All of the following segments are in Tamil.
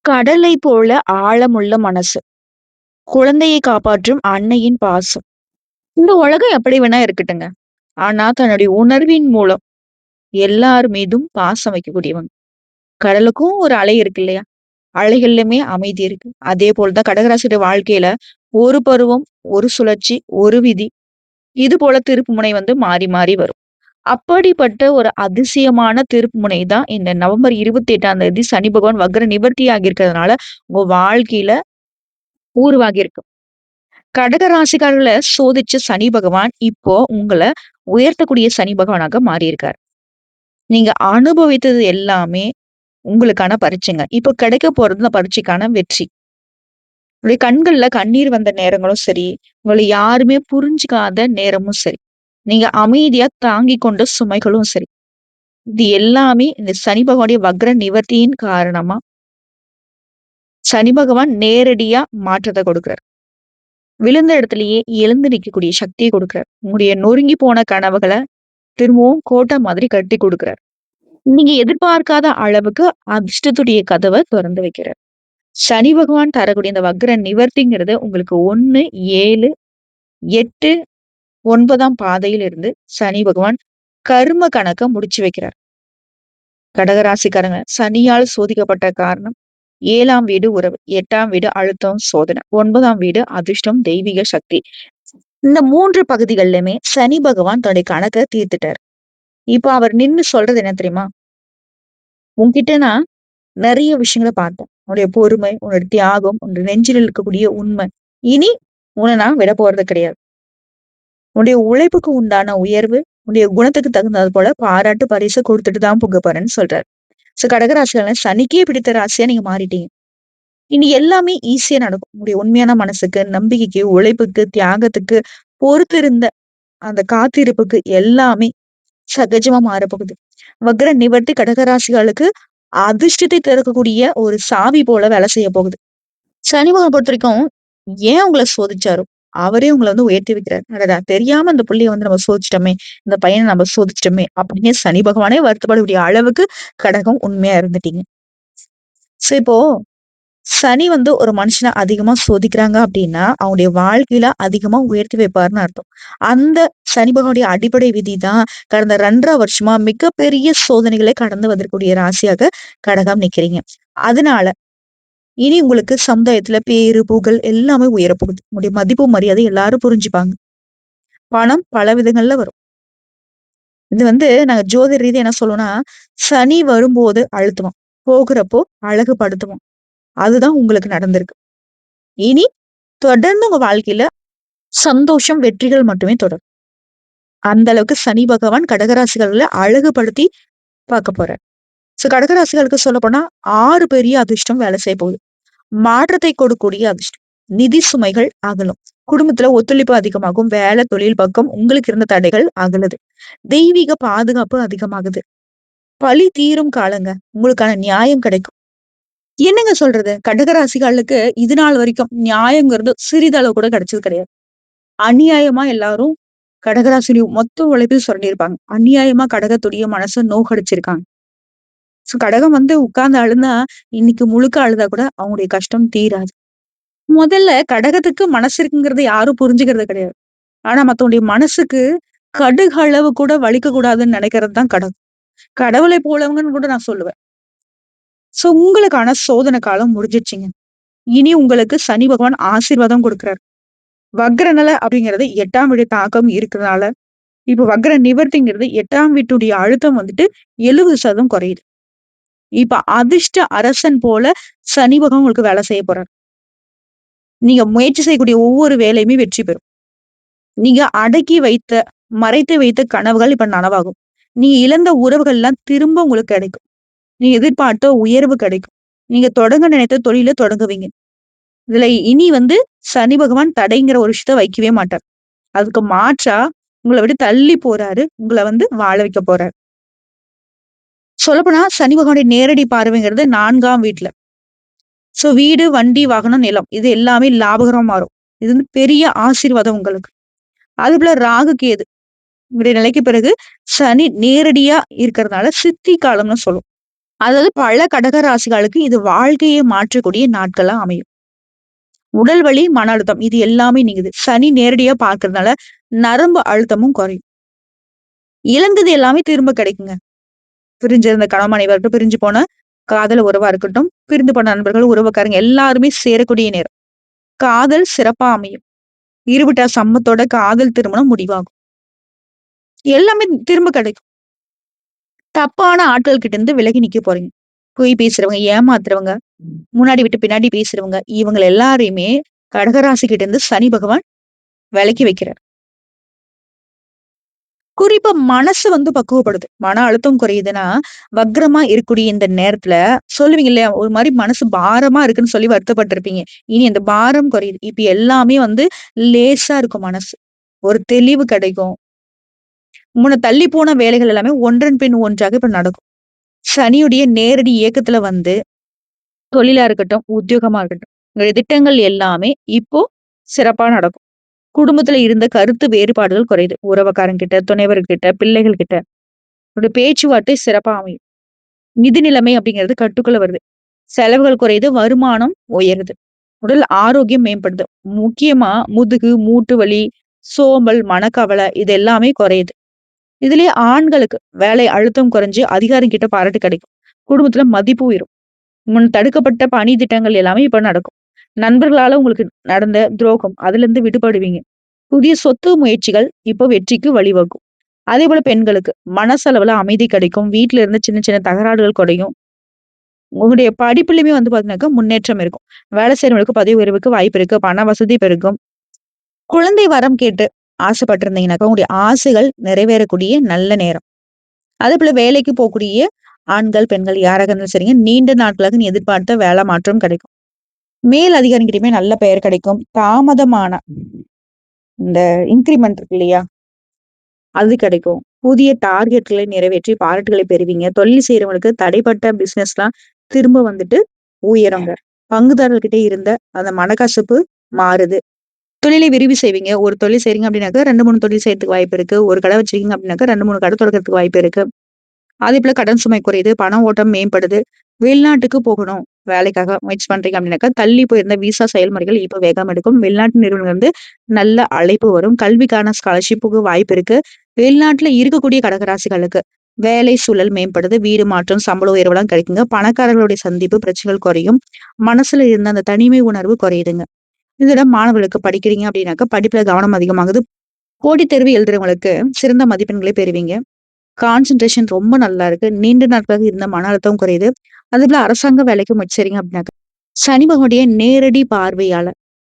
கடலை போல ஆழமுள்ள மனசு. குழந்தையை காப்பாற்றும் அன்னையின் பாசம். இந்த உலகம் எப்படி வேணா இருக்கட்டுங்க. ஆனா தன்னுடைய உணர்வின் மூலம் எல்லார் மீதும் பாசம் வைக்கக்கூடியவங்க. கடலுக்கும் ஒரு அலை இருக்கு இல்லையா? அலைகள்லயுமே அமைதி இருக்கு. அதே போல தான் கடகராசியோட வாழ்க்கையில ஒரு பருவம், ஒரு சுழற்சி, ஒரு விதி. இது போல திருப்புமுனை மாறி மாறி வரும். அப்படிப்பட்ட ஒரு அதிசயமான திருப்புமுனை தான் இந்த நவம்பர் 28ஆம் தேதி சனி பகவான் வக்ர நிவர்த்தி ஆகியிருக்கிறதுனால உங்க வாழ்க்கையில உருவாகியிருக்கு. கடக ராசிக்காரர்கள சோதிச்ச சனி பகவான் இப்போ உங்கள உயர்த்தக்கூடிய சனி பகவானாக மாறியிருக்காரு. நீங்க அனுபவித்தது எல்லாமே உங்களுக்கான பரீட்சைங்க. இப்போ கிடைக்க போறது இந்த பரீட்சைக்கான வெற்றி. உங்களுடைய கண்கள்ல கண்ணீர் வந்த நேரங்களும் சரி, உங்கள யாருமே புரிஞ்சுக்காத நேரமும் சரி, நீங்க அமைதியா தாங்கிக் கொண்ட சுமைகளும் சரி, இது எல்லாமே இந்த சனி பகவானுடைய வக்ர நிவர்த்தியின் காரணமா சனி பகவான் நேரடியா மாற்றத்த கொடுக்கிறார். விழுந்த இடத்திலேயே எழுந்து நிக்கக்கூடிய சக்திய கொடுக்கிறார். உங்களுடைய நொறுங்கி போன கனவுகள திரும்பவும் கோட்டை மாதிரி கட்டி குடுக்குறார். நீங்க எதிர்பார்க்காத அளவுக்கு அதிர்ஷ்டத்துடைய கதவ தொறந்து வைக்கிறார். சனி பகவான் தரக்கூடிய இந்த வக்ர நிவர்த்திங்கிறது உங்களுக்கு 1, 7, 8, 9ஆம் பாதையில இருந்து சனி பகவான் கர்ம கணக்க முடிச்சு வைக்கிறார். கடகராசிக்காரங்க சனியால் சோதிக்கப்பட்ட காரணம் 7ஆம் வீடு உறவு, 8ஆம் வீடு அழுத்தம், சோதனை, 9ஆம் வீடு அதிர்ஷ்டம், தெய்வீக சக்தி. இந்த 3 பகுதிகள்லயுமே சனி பகவான் தன்னுடைய கணக்க தீர்த்துட்டார். இப்ப அவர் நின்னு சொல்றது என்ன தெரியுமா? உன்கிட்ட நான் நெறைய விஷயங்கள பார்த்தேன். உன்னுடைய பொறுமை, உன்னுடைய தியாகம், உன்னுடைய நெஞ்சில் இருக்கக்கூடிய உண்மை. இனி உன்ன நான் விட போறது கிடையாது. உன்னுடைய உழைப்புக்கு உண்டான உயர்வு, உன்னுடைய குணத்துக்கு தகுந்தது போல பாராட்டு, பரிசு குடுத்துட்டு தான் போக போறேன்னு சொல்றாரு. கடகராசிக்காரங்க சனிக்கே பிடித்த ராசியா நீங்க மாறிட்டீங்க. இனி எல்லாமே ஈஸியா நடக்கும். உங்களுடைய உண்மையான மனசுக்கு, நம்பிக்கைக்கு, உழைப்புக்கு, தியாகத்துக்கு, பொறுத்திருந்த அந்த காத்திருப்புக்கு எல்லாமே சகஜமா மாறப்போகுது. வக்ர நிவர்த்தி கடகராசிகளுக்கு அதிர்ஷ்டத்தை திறக்கக்கூடிய ஒரு சாவி போல வேலை செய்ய போகுது. சனி பகவான பொறுத்தவரைக்கும் ஏன் உங்கள சோதிச்சாரோ, அவரே உங்கள உயர்த்தி வைக்கிறார். அடடா! தெரியாம இந்த புள்ளைய நம்ம சோதிச்சுட்டோமே, இந்த பையன நம்ம சோதிச்சுட்டோமே அப்படின்னு சனி பகவானே வருத்தப்படக்கூடிய அளவுக்கு கடகம் உண்மையா இருந்துட்டீங்க. இப்போ சனி ஒரு மனுஷன அதிகமா சோதிக்கிறாங்க அப்படின்னா, அவங்களுடைய வாழ்க்கையில அதிகமா உயர்த்தி வைப்பாருன்னு அர்த்தம். அந்த சனி பகவானுடைய அடிப்படை விதி தான் கடந்த 2 1/2 வருஷமா மிகப்பெரிய சோதனைகளை கடந்து வந்திருக்கக்கூடிய ராசியாக கடகம் நிக்கிறீங்க. அதனால இனி உங்களுக்கு சமுதாயத்துல பேரு, புகழ் எல்லாமே உயரப்போகுது. உங்களுடைய மதிப்பு, மரியாதை எல்லாரும் புரிஞ்சுப்பாங்க. பணம் பல விதங்கள்ல வரும். இது நாங்க ஜோதிட ரீதியா என்ன சொல்லுவோம்னா, சனி வரும்போது அழுத்துவான். போகிறப்போ அழகுபடுத்துவான். அதுதான் உங்களுக்கு நடந்திருக்கு. இனி தொடர்ந்து உங்க வாழ்க்கையில சந்தோஷம், வெற்றிகள் மட்டுமே தொடரும். அந்த அளவுக்கு சனி பகவான் கடகராசிகள்ல அழகுபடுத்தி பார்க்க போறார். கடகராசிகளுக்கு சொல்லப்போனா 6 பெரிய அதிர்ஷ்டம் வேலை செய்ய போகுது. மாற்றத்தை கொடுக்கக்கூடிய அதிர்ஷ்டம். நிதி சுமைகள் அகலும். குடும்பத்துல ஒத்துழைப்பு அதிகமாகும். வேலை, தொழில் பக்கம் உங்களுக்கு இருந்த தடைகள் அகலுது. தெய்வீக பாதுகாப்பு அதிகமாகுது. பழி தீரும் காலங்க. உங்களுக்கான நியாயம் கிடைக்கும். என்னங்க சொல்றது? கடகராசிகளுக்கு இது நாள் வரைக்கும் நியாயங்கிறது சிறிதளவு கூட கிடைச்சது கிடையாது. அநியாயமா எல்லாரும் கடகராசினுடைய மொத்த உழைப்பையும் சுரண்டியிருப்பாங்க. அநியாயமா கடகத்துடைய மனச நோகடிச்சிருக்காங்க. கடகம் உட்கார்ந்து அழுந்தா, இன்னைக்கு முழுக்க அழுதா கூட அவங்களுடைய கஷ்டம் தீராது. முதல்ல கடகத்துக்கு மனசு இருக்குங்கிறத யாரும் புரிஞ்சுக்கிறது கிடையாது. ஆனா மத்தவங்களுடைய மனசுக்கு கடுகு அளவு கூட வலிக்க கூடாதுன்னு நினைக்கிறது தான் கடகம். கடவுளை போலவங்கன்னு கூட நான் சொல்லுவேன். உங்களுக்கான சோதனை காலம் முடிஞ்சிருச்சுங்க. இனி உங்களுக்கு சனி பகவான் ஆசீர்வாதம் கொடுக்கிறார். வக்ரநிலை அப்படிங்கிறது 8ஆம் வீடு தாக்கம் இருக்கிறதுனால, இப்ப வக்ர நிவர்த்திங்கிறது 8ஆம் வீட்டுடைய அழுத்தம் 70% குறையுது. இப்ப அதிர்ஷ்ட அரசன் போல சனி பகவான் உங்களுக்கு வேலை செய்ய போறார். நீங்க முயற்சி செய்யக்கூடிய ஒவ்வொரு வேலையுமே வெற்றி பெறும். நீங்க அடக்கி வைத்த, மறைத்து வைத்த கனவுகள் இப்ப நனவாகும். நீங்க இழந்த உறவுகள்லாம் திரும்ப உங்களுக்கு கிடைக்கும். நீங்க எதிர்பார்த்த உயர்வு கிடைக்கும். நீங்க தொடங்க நினைத்த தொழில தொடங்குவீங்க. இதுல இனி சனி பகவான் தடைங்கிற ஒரு விஷயத்த வைக்கவே மாட்டார். அதுக்கு மாற்றா உங்கள விட்டு தள்ளி போறாரு. உங்கள வாழ வைக்க போறாரு. சொல்லப்போனா சனி பகவானுடைய நேரடி பார்வைங்கிறது 4ஆம் வீட்ல. வீடு, வண்டி, வாகனம், நிலம் இது எல்லாமே லாபகரமா மாறும். இது பெரிய ஆசீர்வாதம் உங்களுக்கு. அதுபோல ராகு, கேது இவருடைய நிலைக்கு பிறகு சனி நேரடியா இருக்கிறதுனால சித்தி காலம்னு சொல்லுவோம். அதாவது பல கடக ராசிகளுக்கு இது வாழ்க்கையை மாற்றக்கூடிய நாட்களா அமையும். உடல் வலி, மன அழுத்தம் இது எல்லாமே நீங்குது. சனி நேரடியா பார்க்கறதுனால நரம்பு அழுத்தமும் குறையும். இழந்தது எல்லாமே திரும்ப கிடைக்குங்க. பிரிஞ்சிருந்த கணவன் மனைவியா இருக்கட்டும், பிரிஞ்சு போன காதல் உறவா இருக்கட்டும், பிரிந்து போன நண்பர்கள், உறவுக்காரங்க எல்லாருமே சேரக்கூடிய நேரம். காதல் சிறப்பா அமையும். இருவிட்டார் சம்மத்தோட காதல் திருமணம் முடிவாகும். எல்லாமே திரும்ப கிடைக்கும். தப்பான ஆட்கள் கிட்ட இருந்து விலகி நிக்க போறீங்க. பொய் பேசுறவங்க, ஏமாத்துறவங்க, முன்னாடி விட்டு பின்னாடி பேசுறவங்க, இவங்க எல்லாரையுமே கடகராசி கிட்ட இருந்து சனி பகவான் விலக்கி வைக்கிறார். குறிப்பா மனசு பக்குவப்படுது. மன அழுத்தம் குறையுதுன்னா, வக்ரமா இருக்கக்கூடிய இந்த நேரத்துல சொல்லுவீங்க இல்லையா? ஒரு மாரி மனசு பாரமா இருக்குன்னு சொல்லி வருத்தப்பட்டுருப்பீங்க. இனி அந்த பாரம் குறையுது. இப்ப எல்லாமே லேசா இருக்கும் மனசு. ஒரு தெளிவு கிடைக்கும். முன்ன தள்ளி போன வேலைகள் எல்லாமே ஒன்றன் பின் ஒன்றாக இப்ப நடக்கும். சனியுடைய நேரடி இயக்கத்துல தொழிலா இருக்கட்டும், உத்தியோகமா இருக்கட்டும். உங்களுடைய திட்டங்கள் எல்லாமே இப்போ சிறப்பா நடக்கும். குடும்பத்துல இருந்த கருத்து வேறுபாடுகள் குறையுது. உறவுக்காரங்கிட்ட, துணைவர்கிட்ட, பிள்ளைகள் கிட்ட. உங்களுடைய பேச்சுவார்த்தை சிறப்பா அமையும். நிதி நிலைமை அப்படிங்கிறது கட்டுக்குள்ள வருது. செலவுகள் குறையுது, வருமானம் உயருது. உடல் ஆரோக்கியம் மேம்படுது. முக்கியமா முதுகு, மூட்டு வலி, சோம்பல், மனக்கவலை இது எல்லாமே குறையுது. இதுலயே ஆண்களுக்கு வேலை அழுத்தம் குறைஞ்சு அதிகாரி கிட்ட பாராட்டு கிடைக்கும். குடும்பத்துல மதிப்பு உயரும். முன் தடுக்கப்பட்ட பணி திட்டங்கள் எல்லாமே இப்ப நடக்கும். நண்பர்களால உங்களுக்கு நடந்த துரோகம் அதுல இருந்து விடுபடுவீங்க. புதிய சொத்து முயற்சிகள் இப்போ வெற்றிக்கு வழிவகுக்கும். அதே போல பெண்களுக்கு மனசளவுல அமைதி கிடைக்கும். வீட்ல இருந்து சின்ன சின்ன தகராறுகள் குறையும். உங்களுடைய படிப்புலயுமே பாத்தீங்கன்னாக்கா முன்னேற்றம் இருக்கும். வேலை செய்றவங்களுக்கு பதவி உயர்வுக்கு வாய்ப்பு இருக்கு. பண வசதி பெருகும். குழந்தை வரம் கேட்டு ஆசைப்பட்டிருந்தீங்கன்னாக்கா, உங்களுடைய ஆசைகள் நிறைவேறக்கூடிய நல்ல நேரம். அதேபோல வேலைக்கு போகக்கூடிய ஆண்கள், பெண்கள் யாராக இருந்தாலும் சரிங்க, நீண்ட நாட்களாக நீ எதிர்பார்த்த வேலை மாற்றம் கிடைக்கும். மேல் அதிகாரிகிட்டயுமே நல்ல பெயர் கிடைக்கும். தாமதமான இந்த இன்கிரிமெண்ட் இருக்கு இல்லையா? அது கிடைக்கும். புதிய டார்கெட்களை நிறைவேற்றி பாராட்டுகளை பெறுவீங்க. தொழில் செய்றவங்களுக்கு தடைப்பட்ட பிசினஸ்லாம் திரும்ப உயருங்க. பங்குதாரர்கிட்ட இருந்த அந்த மனக்கசப்பு மாறுது. தொழிலை விரிவு செய்வீங்க. ஒரு தொழில் செய்றீங்க அப்படின்னாக்கா 2, 3 தொழில் செய்யறதுக்கு வாய்ப்பு இருக்கு. ஒரு கடை வச்சிருக்கீங்க அப்படின்னாக்கா 2, 3 கடை தொறக்கறதுக்கு வாய்ப்பு இருக்கு. அதேபோல கடன் சுமை குறையுது. பண ஓட்டம் மேம்படுது. வெளிநாட்டுக்கு போகணும். வேலைக்காக முயற்சி பண்றீங்க அப்படின்னாக்கா, தள்ளி போயிருந்த விசா செயல்முறைகள் இப்ப வேகம் எடுக்கும். வெளிநாட்டு நிறுவனங்கள் நல்ல அழைப்பு வரும். கல்விக்கான ஸ்காலர்ஷிப்புக்கு வாய்ப்பு இருக்கு. வெளிநாட்டுல இருக்கக்கூடிய கடகராசிகளுக்கு வேலை சூழல் மேம்படுது. வீடு மாற்றம், சம்பள உயர்வுலாம் கிடைக்குங்க. பணக்காரர்களுடைய சந்திப்பு, பிரச்சனைகள் குறையும். மனசுல இருந்த அந்த தனிமை உணர்வு குறையுதுங்க. இதோட மாணவர்களுக்கு படிக்கிறீங்க அப்படின்னாக்கா, படிப்புல கவனம் அதிகமாகுது. போட்டித் தேர்வு எழுதுறவங்களுக்கு சிறந்த மதிப்பெண்களை பெறுவீங்க. கான்சன்ட்ரேஷன் ரொம்ப நல்லா இருக்கு. நீண்ட நாட்களாக இருந்த மன அழுத்தம் குறையுது. அதுபோல அரசாங்க வேலைக்கு முயற்சி செய்றீங்க அப்படின்னாக்க, சனி பகவானுடைய நேரடி பார்வையால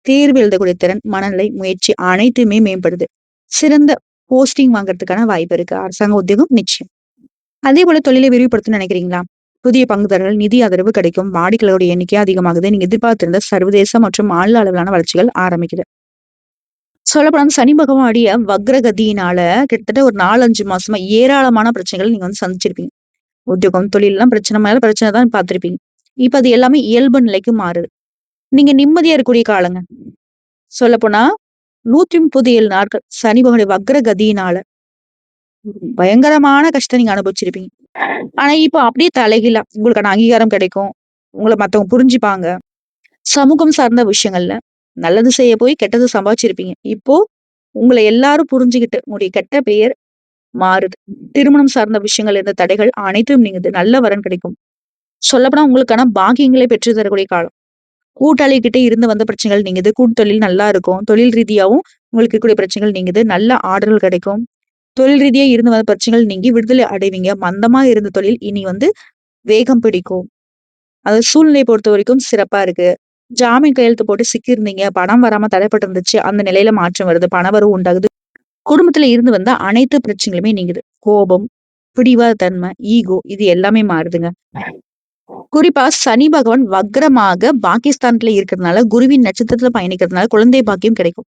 தேர்வு எழுதக்கூடிய திறன், மனநிலை, முயற்சி அனைத்துமே மேம்படுது. சிறந்த போஸ்டிங் வாங்குறதுக்கான வாய்ப்பு இருக்கு. அரசாங்க உத்தியோகம் நிச்சயம். அதே போல தொழிலை விரிவுபடுத்தணும்னு நினைக்கிறீங்களா? புதிய பங்குதாரர்கள், நிதி ஆதரவு கிடைக்கும். வாடிக்கையாளருடைய எண்ணிக்கை அதிகமாகுது. நீங்க எதிர்பார்த்திருந்த சர்வதேச மற்றும் மாநில அளவிலான வளர்ச்சிகள் ஆரம்பிக்குது. சொல்லப்போனா சனி பகவானுடைய வக்ரகதியினால கிட்டத்தட்ட ஒரு 4, 5 மாசமா ஏராளமான பிரச்சனைகள் நீங்க சந்திச்சிருப்பீங்க. உத்தியோகம், தொழில்லாம் பிரச்சனை மேல பிரச்சனை தான் பார்த்திருப்பீங்க. இப்ப அது எல்லாமே இயல்பு நிலைக்கு மாறுது. நீங்க நிம்மதியா இருக்கக்கூடிய காலங்க. சொல்லப்போனா 137 நாட்கள் சனி பகவானுடைய வக்ர கதியினால பயங்கரமான கஷ்டம் நீங்க அனுபவிச்சிருப்பீங்க. ஆனா இப்ப அப்படியே தலைகீழா உங்களுக்கான அங்கீகாரம் கிடைக்கும். உங்கள மத்தவங்க புரிஞ்சுப்பாங்க. சமூகம் சார்ந்த விஷயங்கள்ல நல்லது செய்ய போய் கெட்டது சம்பாதிச்சிருப்பீங்க. இப்போ உங்கள எல்லாரும் புரிஞ்சுகிட்டு உங்களுடைய கெட்ட பெயர் மாறுது. திருமணம் சார்ந்த விஷயங்கள் இருந்த தடைகள் அனைத்தும் நீங்குது. நல்ல வரன் கிடைக்கும். சொல்லப்போனா உங்களுக்கான பாக்கியங்களை பெற்று தரக்கூடிய காலம். கூட்டாளி கிட்ட இருந்து வந்த பிரச்சனைகள் நீங்குது. கூட்டு தொழில் நல்லா இருக்கும். தொழில் ரீதியாவும் உங்களுக்கு இருக்கக்கூடிய பிரச்சனைகள் நீங்குது. நல்ல ஆர்டர்கள் கிடைக்கும். தொழில் ரீதியா இருந்து வந்த பிரச்சனைகள் நீங்கி விடுதலை அடைவீங்க. மந்தமா இருந்த தொழில் இனி வேகம் பிடிக்கும். அது சூழ்நிலையை பொறுத்தவரைக்கும் சிறப்பா இருக்கு. ஜாமீன் கையெழுத்து போட்டு சிக்கியிருந்தீங்க. பணம் வராம தடைப்பட்டு இருந்துச்சு. அந்த நிலையில மாற்றம் வருது. பணவரவு உண்டாகுது. குடும்பத்துல இருந்து வந்த அனைத்து பிரச்சனைகளுமே நீங்குது. கோபம், பிடிவாத தன்மை, ஈகோ இது எல்லாமே மாறுதுங்க. குறிப்பா சனி பகவான் வக்ரமாக பாகிஸ்தான்ல இருக்கிறதுனால, குருவின் நட்சத்திரத்துல பயணிக்கிறதுனால குழந்தை பாக்கியம் கிடைக்கும்.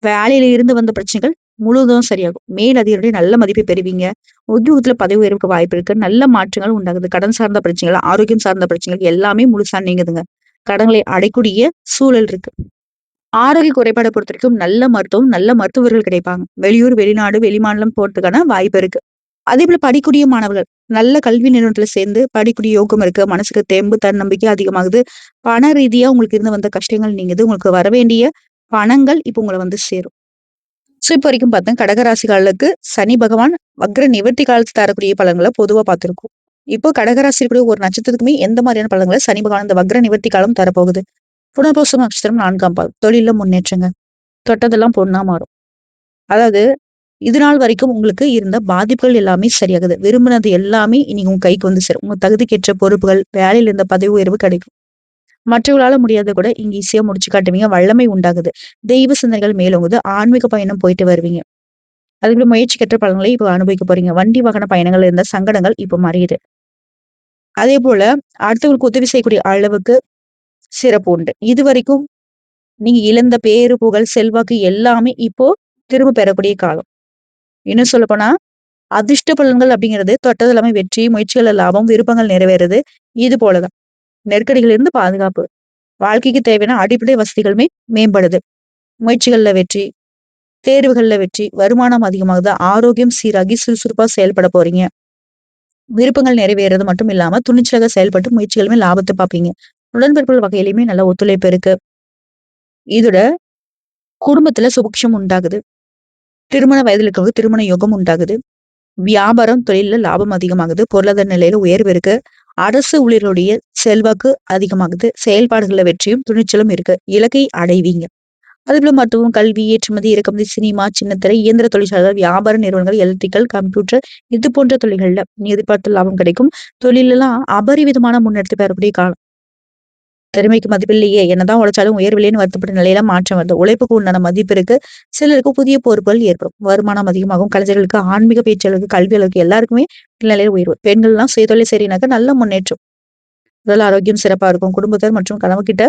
வேலையில இருந்து வந்த பிரச்சனைகள் முழுவதும் சரியாகும். மேல் அதிகாரியுடைய நல்ல மதிப்பை பெறுவீங்க. உத்தியோகத்துல பதவி உயர்வுக்கு வாய்ப்பு இருக்கு. நல்ல மாற்றங்கள் உண்டாகுது. கடன் சார்ந்த பிரச்சனைகள், ஆரோக்கியம் சார்ந்த பிரச்சனைகள் எல்லாமே முழுசா நீங்குதுங்க. கடன்களை அடைக்கூடிய சூழல் இருக்கு. ஆரோக்கிய குறைபாட பொறுத்தவரைக்கும் நல்ல மருத்துவம், நல்ல மருத்துவர்கள் கிடைப்பாங்க. வெளியூர், வெளிநாடு, வெளிமாநிலம் போறதுக்கான வாய்ப்பு இருக்கு. அதேபோல படிக்கக்கூடிய மாணவர்கள் நல்ல கல்வி நிறுவனத்துல சேர்ந்து படிக்கக்கூடிய யோகம் இருக்கு. மனசுக்கு தெம்பு, தன்னம்பிக்கை அதிகமாகுது. பண ரீதியா உங்களுக்கு இருந்து வந்த கஷ்டங்கள் நீங்குது. உங்களுக்கு வரவேண்டிய பணங்கள் இப்ப உங்கள வந்து சேரும். இப்ப வரைக்கும் பார்த்தா கடகராசிக்காரர்களுக்கு சனி பகவான் வக்ர நிவர்த்தி காலத்துல தரக்கூடிய பலன்கள பொதுவா பார்த்திருக்கோம். இப்போ கடகராசி இருக்கக்கூடிய ஒரு நட்சத்திரத்துக்குமே எந்த மாதிரியான பலன்கள சனி பகவான் இந்த வக்ர நிவர்த்தி காலம் தரப்போகுது? புனர்பூசம் நட்சத்திரம் 4ஆம் பாதம். தொழில்ல முன்னேற்றங்க. தொட்டதெல்லாம் பொண்ணா மாறும். அதாவது இது நாள் வரைக்கும் உங்களுக்கு இருந்த பாதிப்புகள் எல்லாமே சரியாகுது. விரும்பினது எல்லாமே இனி உங்க கைக்கு வந்து சேரும். உங்க தகுதிக்கேற்ற பொறுப்புகள், வேலையில இருந்த பதவி உயர்வு கிடைக்கும். மற்றவர்களால முடியாதத கூட இங்க ஈஸியா முடிச்சு காட்டுவீங்க. வல்லமை உண்டாகுது. தெய்வ சிந்தனைகள் மேலோங்குது. ஆன்மீக பயணம் போயிட்டு வருவீங்க. அதுக்குள்ள முயற்சிக்கற்ற பலன்களை இப்ப அனுபவிக்க போறீங்க. வண்டி வாகன பயணங்கள்ல இருந்த சங்கடங்கள் இப்ப மறையுது. அதேபோல அடுத்தவங்களுக்கு உதவி செய்யக்கூடிய அளவுக்கு சிறப்பு உண்டு. இதுவரைக்கும் நீங்க இழந்த பேரு, புகழ், செல்வாக்கு எல்லாமே இப்போ திரும்ப பெறக்கூடிய காலம். இன்னும் சொல்லப்போனா அதிர்ஷ்ட பலன்கள் அப்படிங்கிறது தொட்டது எல்லாமே வெற்றி, முயற்சிகள்ல லாபம், விருப்பங்கள் நிறைவேறுது. இது போலதான். நெருக்கடிகளிலிருந்து பாதுகாப்பு. வாழ்க்கைக்கு தேவையான அடிப்படை வசதிகளுமே மேம்படுது. முயற்சிகள்ல வெற்றி, தேர்வுகள்ல வெற்றி, வருமானம் அதிகமாகுது, ஆரோக்கியம் சீராகி சுறுசுறுப்பா செயல்பட போறீங்க. விருப்பங்கள் நிறைவேறது மட்டும் இல்லாம துணிச்சலாக செயல்பட்டு முயற்சிகளுமே லாபத்தை பார்ப்பீங்க. உடன்பிறப்புகள் வகையிலுமே நல்ல ஒத்துழைப்பு இருக்கு. இதோட குடும்பத்துல சுபிக்ஷம் உண்டாகுது. திருமண வயதுல இருக்கவங்க திருமண யோகம் உண்டாகுது. வியாபாரம், தொழில்ல லாபம் அதிகமாகுது. பொருளாதார நிலையில உயர்வு இருக்கு. அரசு ஊழியர்களுடைய செல்வாக்கு அதிகமாகுது. செயல்பாடுகள்ல வெற்றியும், துணிச்சலும் இருக்கு. இலக்கை அடைவீங்க. அதுபோல மருத்துவம், கல்வி, ஏற்றுமதி, இறக்குமதி, சினிமா, சின்னத்திரை, இயந்திர தொழிற்சாலைகள், வியாபார நிறுவனங்கள், எலக்ட்ரிக்கல், கம்ப்யூட்டர் இது போன்ற தொழில்கள்ல நீ எதிர்பார்த்த லாபம் கிடைக்கும். தொழிலெல்லாம் அபரிவிதமான முன்னெடுத்து பெறக்கூடிய காலம். திறமைக்கு மதிப்பில்லையே, என்னதான் உழைச்சாலும் உயர்வில்லைன்னு வருத்தப்பட்ட நிலையில மாற்றம் வருது. உழைப்புக்கு உண்டான மதிப்பு இருக்கு. சிலருக்கு புதிய பொறுப்புகள் ஏற்படும். வருமானம் அதிகமாகும். கலைஞர்களுக்கு, ஆன்மீக பேச்சாளருக்கு, கல்வியாளருக்கு எல்லாருக்குமே நிலையில உயர்வு. பெண்கள்லாம் சுயதொழில் செய்றீங்கனாக்கா நல்ல முன்னேற்றம். உடல் ஆரோக்கியம் சிறப்பா இருக்கும். குடும்பத்தார் மற்றும் கணவர்கிட்ட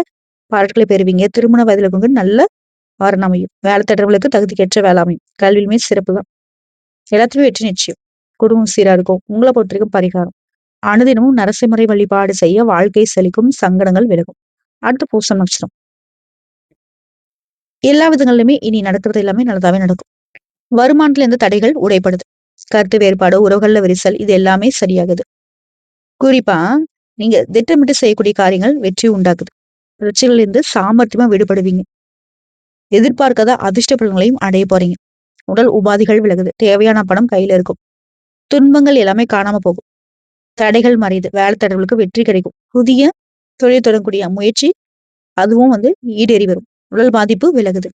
பாராட்டுகளை பெறுவீங்க. திருமண வயதுல இருக்கவங்க நல்ல வரன் அமையும். வேலை தேடுறவங்களுக்கு தகுதிக்கேற்ற வேலை அமையும். கல்வியிலுமே சிறப்பு தான். எல்லாத்துலயும் வெற்றி நிச்சயம். குடும்பம் சீரா இருக்கும். உங்கள பொறுத்தவரைக்கும் பரிகாரம். அனுதினமும் நரசிம்மரை வழிபாடு செய்ய வாழ்க்கை செழிக்கும், சங்கடங்கள் விலகும். அடுத்து பூசம் நட்சத்திரம். எல்லா விதங்களிலுமே இனி நடக்கிறது எல்லாமே நல்லதாவே நடக்கும். வருமானத்துல இருந்து தடைகள் உடைப்படுது. கருத்து வேறுபாடு, உறவுகள்ல விரிசல் இது எல்லாமே சரியாகுது. குறிப்பா நீங்க திட்டமிட்டு செய்யக்கூடிய காரியங்கள் வெற்றி உண்டாக்குது. பிரச்சனையில இருந்து சாமர்த்தியமா விடுபடுவீங்க. எதிர்பார்க்காத அதிர்ஷ்ட பலன்களையும் அடைய போறீங்க. உடல் உபாதைகள் விலகுது. தேவையான பணம் கையில இருக்கும். துன்பங்கள் எல்லாமே காணாம போகும். தடைகள் மறையுது. வேலை தடைகளுக்கு வெற்றி கிடைக்கும். புதிய தொழில் தொடங்கக்கூடிய முயற்சி அதுவும் வந்து ஈடேறி வரும். உடல் பாதிப்பு விலகுது.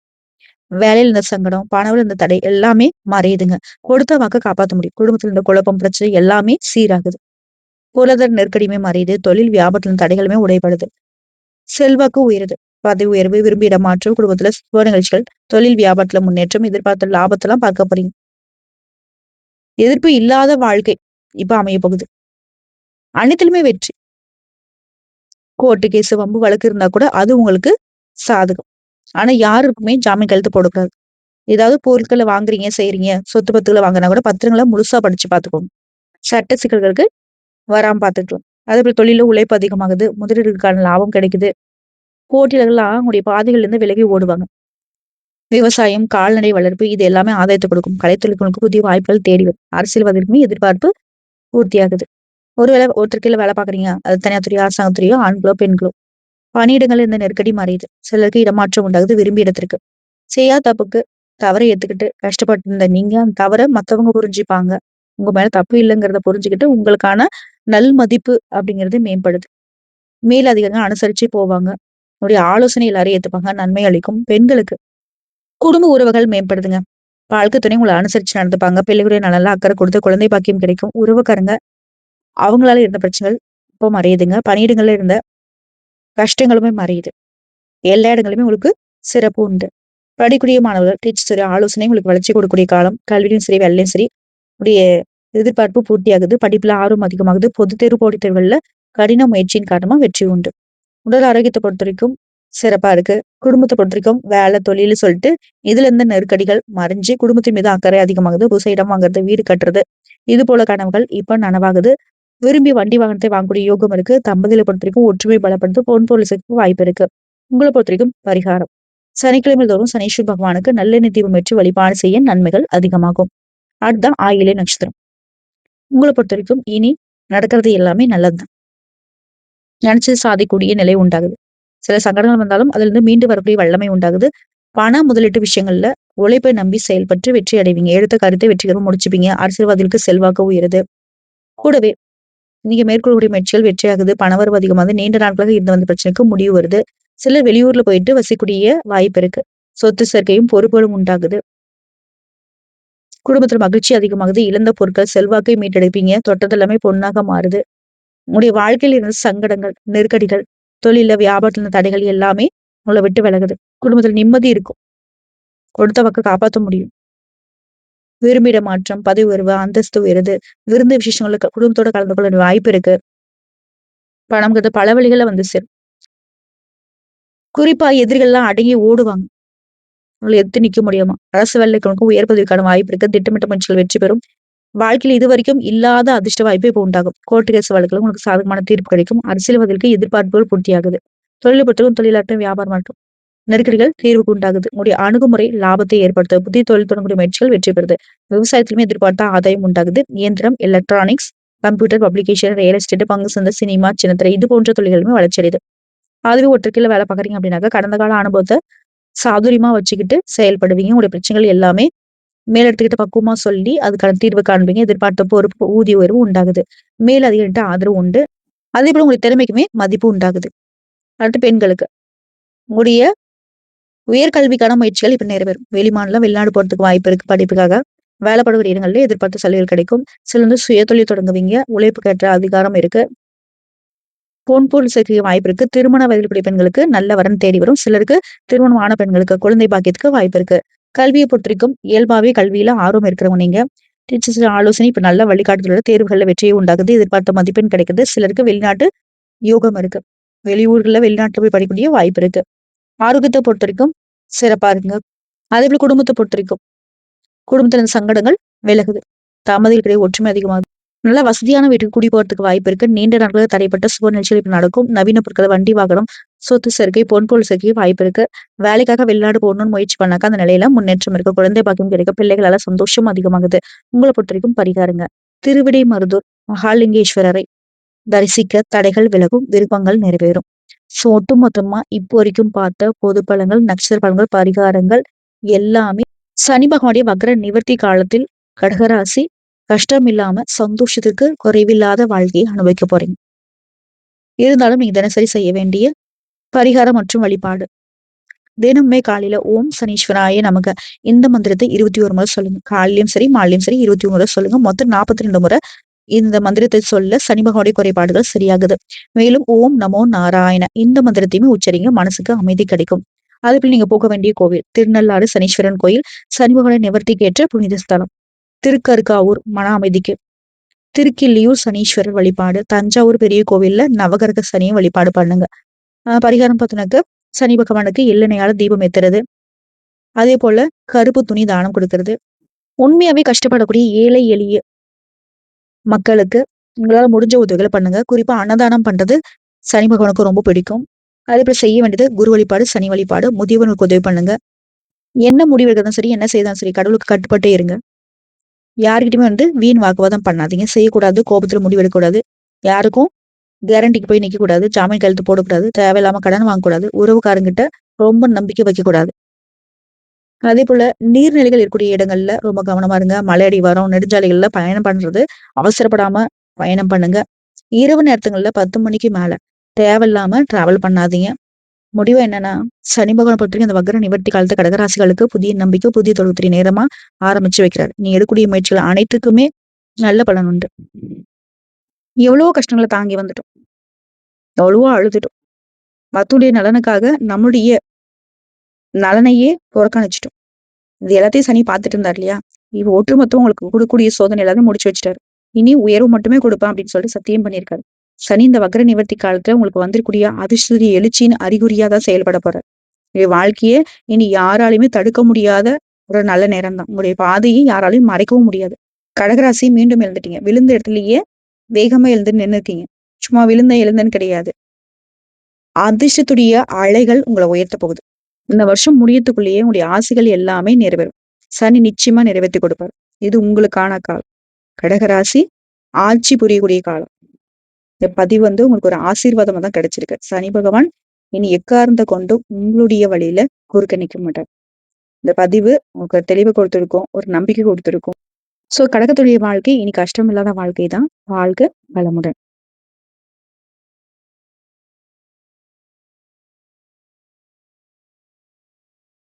வேலையில இருந்த சங்கடம், பணவுல இருந்த தடை எல்லாமே மறையுதுங்க. கொடுத்த வாக்க காப்பாத்த முடியும். குடும்பத்துல இருந்த குழப்பம், பிரச்சனை எல்லாமே சீராகுது. பொருளாதார நெருக்கடியுமே மறையுது. தொழில் வியாபாரத்துல இருந்த தடைகளுமே உடைபடுது. செல்வாக்கு உயருது. பதவி உயர்வு, விரும்பிய இடமாற்றம், குடும்பத்துல சுப நிகழ்ச்சிகள், தொழில் வியாபாரத்துல முன்னேற்றம், எதிர்பார்த்த லாபத்தெல்லாம் பார்க்க போறீங்க. எதிர்ப்பு இல்லாத வாழ்க்கை இப்ப அமைய போகுது. அனைத்திலுமே வெற்றி. கோர்ட்டு கேஸ், வம்பு வழக்கு இருந்தா கூட அது உங்களுக்கு சாதகம். ஆனா யாருக்குமே ஜாமீன் கையெழுத்து போடக்கூடாது. ஏதாவது பொருட்கள வாங்குறீங்க, செய்றீங்க, சொத்து பத்துக்கள வாங்குனா கூட பத்திரங்கள முழுசா படிச்சு பார்த்துக்கோங்க. சட்ட சிக்கல்களுக்கு வராம பார்த்துக்கலாம். அதேபோல தொழில்ல உழைப்பு அதிகமாகுது. முதலீடுகளுக்கான லாபம் கிடைக்குது. போட்டியாளர்கள்லாம் அவங்களுடைய பாதைகள்ல இருந்து விலகி ஓடுவாங்க. விவசாயம், கால்நடை வளர்ப்பு இது எல்லாமே ஆதாயத்தை கொடுக்கும். கலைத்தொழில்களுக்கு புதிய வாய்ப்புகள் தேடி வரும். அரசியல்வாதிகளுக்குமே எதிர்பார்ப்பு பூர்த்தியாகுது. ஒருவேளை ஒருத்தர் கீழ வேலை பார்க்குறீங்க. அது தனியார் துறையோ, அரசாங்கத் துறையோ, ஆண்களோ, பெண்களோ. பணியிடங்கள்ல இந்த நெருக்கடி மறையுது. சிலருக்கு இடமாற்றம் உண்டாகுது விரும்பிய இடத்திற்கு. செய்யாத தப்புக்கு தவற ஏத்துக்கிட்டு கஷ்டப்பட்டு இருந்த நீங்க அந்த தவற மத்தவங்க புரிஞ்சுப்பாங்க. உங்க மேல தப்பு இல்லைங்கிறத புரிஞ்சுக்கிட்டு உங்களுக்கான நல் மதிப்பு அப்படிங்கிறது மேம்படுது. மேல் அதிகாரிகள் அனுசரிச்சு போவாங்க. உங்களுடைய ஆலோசனை எல்லாரும் ஏத்துப்பாங்க. நன்மை அளிக்கும். பெண்களுக்கு குடும்ப உறவுகள் மேம்படுதுங்க. வாழ்க்கை துணை உங்களை அனுசரிச்சு நடந்துப்பாங்க. பிள்ளைகளுடைய நலன்ல அக்கறை கொடுத்து குழந்தை பாக்கியம் கிடைக்கும். உறவுக்காரங்க அவங்களால இருந்த பிரச்சனைகள் இப்போ மறையுதுங்க. பணியிடங்கள்ல இருந்த கஷ்டங்களுமே மறையுது. எல்லா இடங்களுமே உங்களுக்கு சிறப்பு உண்டு. படிக்கக்கூடிய மாணவர்கள் டீச்சர்ஸ் ஆலோசனை உங்களுக்கு வளர்ச்சி கொடுக்கக்கூடிய காலம். கல்வியிலும் சரி, வேலையிலும் சரி உடைய எதிர்பார்ப்பு பூர்த்தியாகுது. படிப்புல ஆர்வம் அதிகமாகுது. பொதுத் தேர்வு, போட்டித் தேர்வுகள்ல கடின முயற்சியின் காரணமா வெற்றி உண்டு. உடல் ஆரோக்கியத்தை பொறுத்தவரைக்கும் சிறப்பா இருக்கு. குடும்பத்தை பொறுத்தவரைக்கும் வேலை, தொழில்னு சொல்லிட்டு இதுல இருந்த நெருக்கடிகள் மறைஞ்சு குடும்பத்தின் மீது அக்கறை அதிகமாகுது. புதுசா இடம் வாங்குறது, வீடு கட்டுறது இது போல கனவுகள் இப்ப நனவாகுது. விரும்பி வண்டி வாகனத்தை வாங்கக்கூடிய யோகம் இருக்கு. தம்பதிகளை பொறுத்தவரைக்கும் ஒற்றுமை பலப்படுத்த பொன் பொருள் சேர்க்க வாய்ப்பு இருக்கு. உங்களை பொறுத்தவரைக்கும் பரிகாரம். சனிக்கிழமை தோறும் சனீஸ்வர பகவானுக்கு நல்லெண்ணெய் தீபம் ஏற்றி வழிபாடு செய்ய நன்மைகள் அதிகமாகும். அடுத்ததான் ஆயில்ய நட்சத்திரம். உங்களை பொறுத்த வரைக்கும் இனி நடக்கிறது எல்லாமே நல்லதுதான். நினைச்சது சாதிக்கூடிய நிலை உண்டாகுது. சில சங்கடங்கள் வந்தாலும் அதுல இருந்து மீண்டு வரக்கூடிய வல்லமை உண்டாகுது. பண முதலீட்டு விஷயங்கள்ல உழைப்பை நம்பி செயல்பட்டு வெற்றி அடைவீங்க. எடுத்த கருத்தை வெற்றிகரமா முடிச்சுப்பீங்க. அரசியல்வாதிகளுக்கு செல்வாக்கு உயருது. கூடவே நீங்க மேற்கொள்ளக்கூடிய முயற்சிகள் வெற்றியாகுது. பணவரவு அதிகமாகுது. நீண்ட நாட்களாக இருந்து வந்த பிரச்சனைக்கு முடிவு வருது. சிலர் வெளியூர்ல போயிட்டு வசிக்கக்கூடிய வாய்ப்பு இருக்கு. சொத்து சேர்க்கையும் பொறுப்புகளும் உண்டாகுது. குடும்பத்துல மகிழ்ச்சி அதிகமாகுது. இழந்த பொருட்கள் செல்வாக்கை மீட்டெடுப்பீங்க. தொட்டது எல்லாமே பொன்னாக மாறுது. உங்களுடைய வாழ்க்கையில் இருந்த சங்கடங்கள், நெருக்கடிகள், தொழில்ல வியாபாரத்துல இருந்த தடைகள் எல்லாமே உங்களை விட்டு விலகுது. குடும்பத்துல நிம்மதி இருக்கும். கொடுத்த வாக்க காப்பாத்த முடியும். விரும்பிட மாற்றம், பதவி உயர்வு, அந்தஸ்து உயருது. விருந்து விசேஷங்களுக்கு குடும்பத்தோட கலந்து கொள்ள வாய்ப்பு இருக்கு. பணம்ங்கிறது பல வழிகள்ல வந்து சேரும். குறிப்பா எதிரிகள்லாம் அடங்கி ஓடுவாங்க. உங்களை எதிர்த்து நிக்க முடியாம. அரசு வேலைக்கு உயர் பதவிக்கான வாய்ப்பு இருக்கு. திட்டமிட்ட முயற்சிகள் வெற்றி பெறும். வாழ்க்கையில் இதுவரைக்கும் இல்லாத அதிர்ஷ்ட வாய்ப்பு இப்போ உண்டாகும். கோர்ட்டு கேஸ் வழக்குல உங்களுக்கு சாதகமான தீர்ப்பு கிடைக்கும். அரசியல்வாதிகளுக்கு எதிர்பார்ப்புகள் பூர்த்தியாகுது. தொழிலை பொறுத்தவரைக்கும் தொழிலாட்டம், வியாபாரமாகட்டும் நெருக்கடிகள் தீர்வுக்கு உண்டாகுது. உங்களுடைய அணுகுமுறை லாபத்தை ஏற்படுத்தும். புதிய தொழில் தொடங்கக்கூடிய முயற்சிகள் வெற்றி பெறுது. விவசாயத்திலுமே எதிர்பார்த்த ஆதாயம் உண்டாகுது. இயந்திரம், electronics, computer, publication, real estate, பங்கு சந்தை, சினிமா, சின்னத்திரை இது போன்ற தொழில்களுமே வளர்ச்சி அடையுது. அதுவே ஒற்றைக்கில வேலை பாக்குறீங்க அப்படின்னாக்கா கடந்த கால அனுபவத்தை சாதுரியமா வச்சுக்கிட்டு செயல்படுவீங்க. உங்களுடைய பிரச்சனைகள் எல்லாமே மேலிடத்துக்கிட்ட பக்குவமா சொல்லி அதுக்கான தீர்வு காண்பீங்க. எதிர்பார்த்த பொறுப்பு ஊதிய உயர்வு உண்டாகுது. மேல் அதிகாரிகிட்ட ஆதரவு உண்டு. அதே போல உங்களுடைய திறமைக்குமே மதிப்பு உண்டாகுது. அடுத்து பெண்களுக்கு உங்களுடைய உயர்கல்விக்கான முயற்சிகள் இப்ப நிறைவேறும். வெளிமாநிலம், வெளிநாடு போறதுக்கு வாய்ப்பு இருக்கு படிப்புக்காக. வேலைப்படக்கூடிய இடங்கள்ல எதிர்பார்த்த சலுகைகள் கிடைக்கும். சிலர் வந்து சுயதொழில் தொடங்குவீங்க. உழைப்புக்கு ஏற்ற அதிகாரம் இருக்கு. பொன் பொருள் சேர்க்கை வாய்ப்பு இருக்கு. திருமண வயதில் கூடிய பெண்களுக்கு நல்ல வரன் தேடி வரும். சிலருக்கு திருமணமான பெண்களுக்கு குழந்தை பாக்கியத்துக்கு வாய்ப்பு இருக்கு. கல்வியை பொறுத்தவரைக்கும் இயல்பாவே கல்வியில ஆர்வம் இருக்கிறவங்க நீங்க. டீச்சர்ஸ் ஆலோசனை இப்ப நல்ல வழிகாட்டுதலோட தேர்வுகள்ல வெற்றியை உண்டாகுது. எதிர்பார்த்த மதிப்பெண் கிடைக்குது. சிலருக்கு வெளிநாட்டு யோகம் இருக்கு. வெளியூர்ல வெளிநாட்டுல போய் படிக்கக்கூடிய வாய்ப்பு இருக்கு. ஆரோக்கியத்தை பொறுத்தவரைக்கும் சிறப்பா இருக்குங்க. அதே போல குடும்பத்தை பொறுத்தவரைக்கும் குடும்பத்துல இருந்த சங்கடங்கள் விலகுது. தம்பதிகளுக்கிடையே ஒற்றுமை அதிகமாகுது. நல்லா வசதியான வீட்டுக்கு குடி போறதுக்கு வாய்ப்பு இருக்கு. நீண்ட நாட்களாக தடைப்பட்ட சுப நிகழ்ச்சிகள் இப்ப நடக்கும். நவீன பொருட்கள், வண்டி வாகனம், சொத்து சேர்க்கை, பொன்பொருள் சேர்க்கை வாய்ப்பு இருக்கு. வேலைக்காக வெளிநாடு போகணும்னு முயற்சி பண்ணாக்கா அந்த நிலையில முன்னேற்றம் இருக்கு. குழந்தை பாக்கியம் கிடைக்கும். பிள்ளைகளால சந்தோஷம் அதிகமாகுது. உங்களை பொறுத்த வரைக்கும் பரிகாரங்க. திருவிடை மருதூர் மகாலிங்கேஸ்வரரை தரிசிக்க தடைகள் விலகும். விருப்பங்கள் நிறைவேறும். சோ ஒட்டுமொத்தமா இப்போ வரைக்கும் பார்த்த பொது பலன்கள், நட்சத்திர பலன்கள், பரிகாரங்கள் எல்லாமே சனி பகவானுடைய வக்ர நிவர்த்தி காலத்தில் கடகராசி கஷ்டம் இல்லாம சந்தோஷத்துக்கு குறைவில்லாத வாழ்க்கையை அனுபவிக்க போறீங்க. இருந்தாலும் நீங்க தினசரி செய்ய வேண்டிய பரிகாரம் மற்றும் வழிபாடு தினமுமே காலையில ஓம் சனீஸ்வராய நமக இந்த மந்திரத்தை 21 முறை சொல்லுங்க. காலையிலயும் சரி மாலையும் சரி 21 முறை சொல்லுங்க. மொத்தம் 42 முறை இந்த மந்திரத்தை சொல்ல சனி பகவானுடைய குறைபாடுகள் சரியாகுது. மேலும் ஓம் நமோ நாராயண இந்த மந்திரத்தையுமே உச்சரிங்க. மனசுக்கு அமைதி கிடைக்கும். அதுபோல நீங்க போக வேண்டிய கோவில் திருநள்ளாறு சனீஸ்வரன் கோயில் சனி பகவானை நிவர்த்திக்கு ஏற்ற புனித ஸ்தலம். திருக்கருக்காவூர் மன அமைதிக்கு. திருக்கிள்ளியூர் சனீஸ்வரர் வழிபாடு. தஞ்சாவூர் பெரிய கோவில்ல நவகிரக சனியை வழிபாடு பண்ணுங்க. பரிகாரம் பார்த்தினாக்க சனி பகவானுக்கு எள்ளெண்ணெயால தீபம் ஏத்துறது. அதே போல கருப்பு துணி தானம் கொடுக்கறது. உண்மையாவே கஷ்டப்படக்கூடிய ஏழை எளிய மக்களுக்கு உங்களால முடிஞ்ச உதவிகளை பண்ணுங்க. குறிப்பா அன்னதானம் பண்றது சனி பகவானுக்கு ரொம்ப பிடிக்கும். அதே போல செய்ய வேண்டியது குரு வழிபாடு, சனி வழிபாடு, முதியவர்களுக்கு உதவி பண்ணுங்க. என்ன முடிவு எடுக்கிறதும் சரி, என்ன செய்தாலும் சரி, கடவுளுக்கு கட்டுப்பட்டே இருங்க. யாருக்கிட்டயுமே வந்து வீண் வாக்குவாதம் பண்ணாதீங்க. செய்யக்கூடாது. கோபத்துல முடிவு எடுக்கக்கூடாது. யாருக்கும் கேரண்டிக்கு போய் நிக்க கூடாது. ஜாமீன் கையெழுத்து போடக்கூடாது. தேவையில்லாம கடன் வாங்கக்கூடாது. உறவுக்காரங்கிட்ட ரொம்ப நம்பிக்கை வைக்கக்கூடாது. அதே போல நீர்நிலைகள் இருக்கக்கூடிய இடங்கள்ல ரொம்ப கவனமா இருங்க. மலை அடிவாரம், நெடுஞ்சாலைகள்ல பயணம் பண்றது அவசரப்படாம பயணம் பண்ணுங்க. இரவு நேரத்துங்கள்ல 10 மணிக்கு மேல தேவையில்லாம டிராவல் பண்ணாதீங்க. முடிவு என்னன்னா சனி பகவானை பொறுத்தவரைக்கும் அந்த வக்ர நிவர்த்தி காலத்து கடகராசிகளுக்கு புதிய நம்பிக்கை, புதிய தொழில்துறை நேரமா ஆரம்பிச்சு வைக்கிறாரு. நீ எடுக்கக்கூடிய முயற்சிகள் அனைத்துக்குமே நல்ல பலன் உண்டு. எவ்வளவோ கஷ்டங்களை தாங்கி வந்துட்டோம். எவ்வளவோ அழுதுட்டோம். மத்தவங்களுடைய நலனுக்காக நம்மளுடைய நலனையே புறக்கணிச்சிட்டோம். இது எல்லாத்தையும் சனி பார்த்துட்டு இருந்தார் இல்லையா? இப்ப ஒட்டுமொத்தம் உங்களுக்கு கொடுக்கக்கூடிய சோதனை எல்லாத்தையும் முடிச்சு வச்சுட்டாரு. இனி உயர்வு மட்டுமே கொடுப்பேன் அப்படின்னு சொல்லிட்டு சத்தியம் பண்ணியிருக்காரு. சனி இந்த வக்ர நிவர்த்தி காலத்துல உங்களுக்கு வந்திருக்கூடிய அதிர்ஷ்ட எழுச்சியின் அறிகுறியா தான் செயல்பட போறார். வாழ்க்கையே இனி யாராலையுமே தடுக்க முடியாத ஒரு நல்ல நேரம் தான். உங்களுடைய பாதையை யாராலையும் மறைக்கவும் முடியாது. கடகராசி மீண்டும் எழுந்துட்டீங்க. விழுந்த இடத்துலயே வேகமா எழுந்து நின்று இருக்கீங்க. சும்மா எழுந்தன்னு கிடையாது. அதிர்ஷ்டத்துடைய அலைகள் உங்களை உயர்த்த போகுது. இந்த வருஷம் முடியத்துக்குள்ளேயே உங்களுடைய ஆசைகள் எல்லாமே நிறைவேறும். சனி நிச்சயமா நிறைவேற்றி கொடுப்பார். இது உங்களுக்கான கால். கடகராசி ஆட்சி புரியக்கூடிய காலம். இந்த பதிவு உங்களுக்கு ஒரு ஆசீர்வாதமா தான் கிடைச்சிருக்கு. சனி பகவான் இனி எக்காரணத்தை கொண்டும் உங்களுடைய வழியில குறுக்க நிக்க மாட்டார். இந்த பதிவு உங்களுக்கு தெளிவு கொடுத்திருக்கும், ஒரு நம்பிக்கை கொடுத்திருக்கும். சோ கடகத்துடைய வாழ்க்கை இனி கஷ்டம் இல்லாத வாழ்க்கை தான். வாழ்க வளமுடன்.